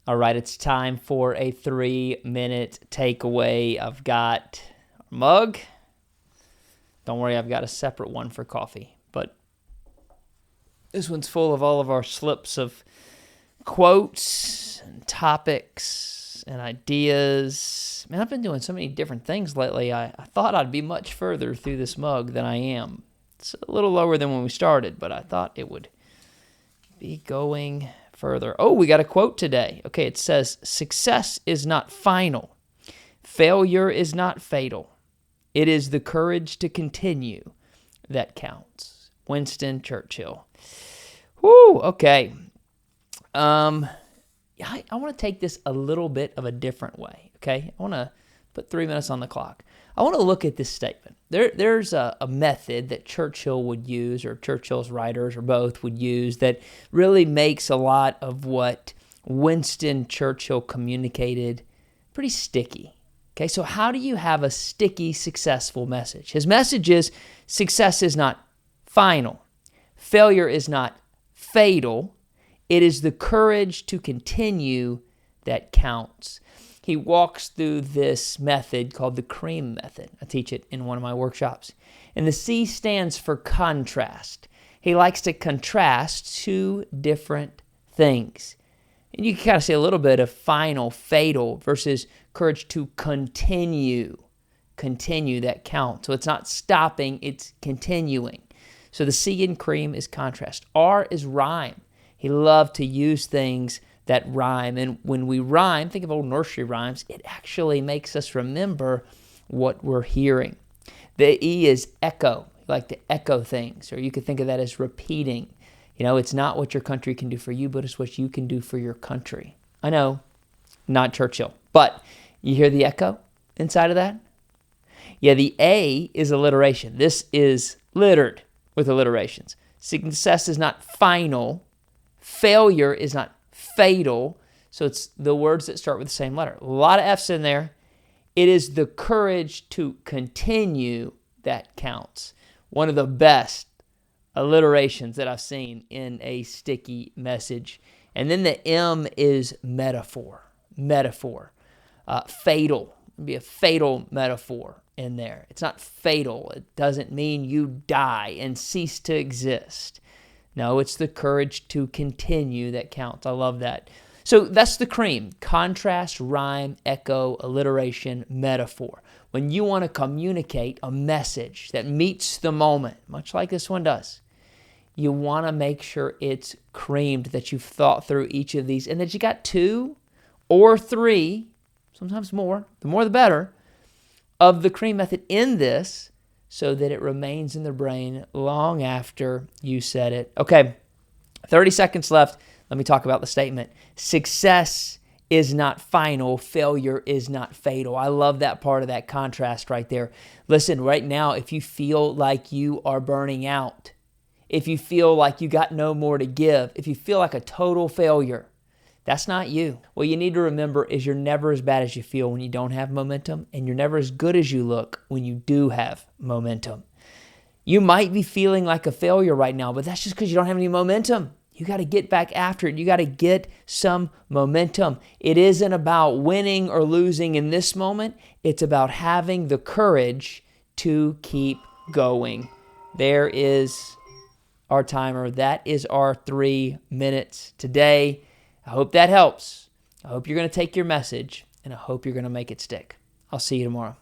All right, it's time for a 3-minute takeaway. I've got a mug. Don't worry, I've got a separate one for coffee. But this one's full of all of our slips of quotes and topics and ideas. Man, I've been doing so many different things lately. I thought I'd be much further through this mug than I am. It's a little lower than when we started, but I thought it would be going further. Oh, we got a quote today. Okay, it says, "Success is not final. Failure is not fatal. It is the courage to continue that counts." Winston Churchill. Whoo, okay. I want to take this a little bit of a different way, okay? I want to put 3 minutes on the clock. I want to look at this statement. There's a method that Churchill would use, or Churchill's writers, or both, would use that really makes a lot of what Winston Churchill communicated pretty sticky. Okay, so how do you have a sticky, successful message? His message is success is not final. Failure is not fatal. It is the courage to continue that counts. He walks through this method called the C.R.E.A.M method. I teach it in one of my workshops. And the C stands for contrast. He likes to contrast two different things. And you can kind of see a little bit of final, fatal versus courage to continue. Continue that count. So it's not stopping, it's continuing. So the C in C.R.E.A.M is contrast. R is rhyme. He loved to use things that rhyme. And when we rhyme, think of old nursery rhymes, it actually makes us remember what we're hearing. The E is echo. You like to echo things, or you could think of that as repeating. You know, it's not what your country can do for you, but it's what you can do for your country. I know, not Churchill, but you hear the echo inside of that? Yeah, the A is alliteration. This is littered with alliterations. Success is not final. Failure is not fatal. So it's the words that start with the same letter. A lot of F's in there. It is the courage to continue that counts. One of the best alliterations that I've seen in a sticky message. And then the M is metaphor. Metaphor. Fatal. It'd be a fatal metaphor in there. It's not fatal. It doesn't mean you die and cease to exist. No, it's the courage to continue that counts. I love that. So that's the C.R.E.A.M. Contrast, rhyme, echo, alliteration, metaphor. When you want to communicate a message that meets the moment, much like this one does, you want to make sure it's creamed, that you've thought through each of these, and that you got 2 or 3, sometimes more, the more the better, of the C.R.E.A.M method in this, so that it remains in the brain long after you said it. Okay, 30 seconds left. Let me talk about the statement. Success is not final. Failure is not fatal. I love that part of that contrast right there. Listen, right now, if you feel like you are burning out, if you feel like you got no more to give, if you feel like a total failure, that's not you. What you need to remember is you're never as bad as you feel when you don't have momentum, and you're never as good as you look when you do have momentum. You might be feeling like a failure right now, but that's just because you don't have any momentum. You got to get back after it. You got to get some momentum. It isn't about winning or losing in this moment. It's about having the courage to keep going. There is our timer. That is our 3 minutes today. I hope that helps. I hope you're going to take your message, and I hope you're going to make it stick. I'll see you tomorrow.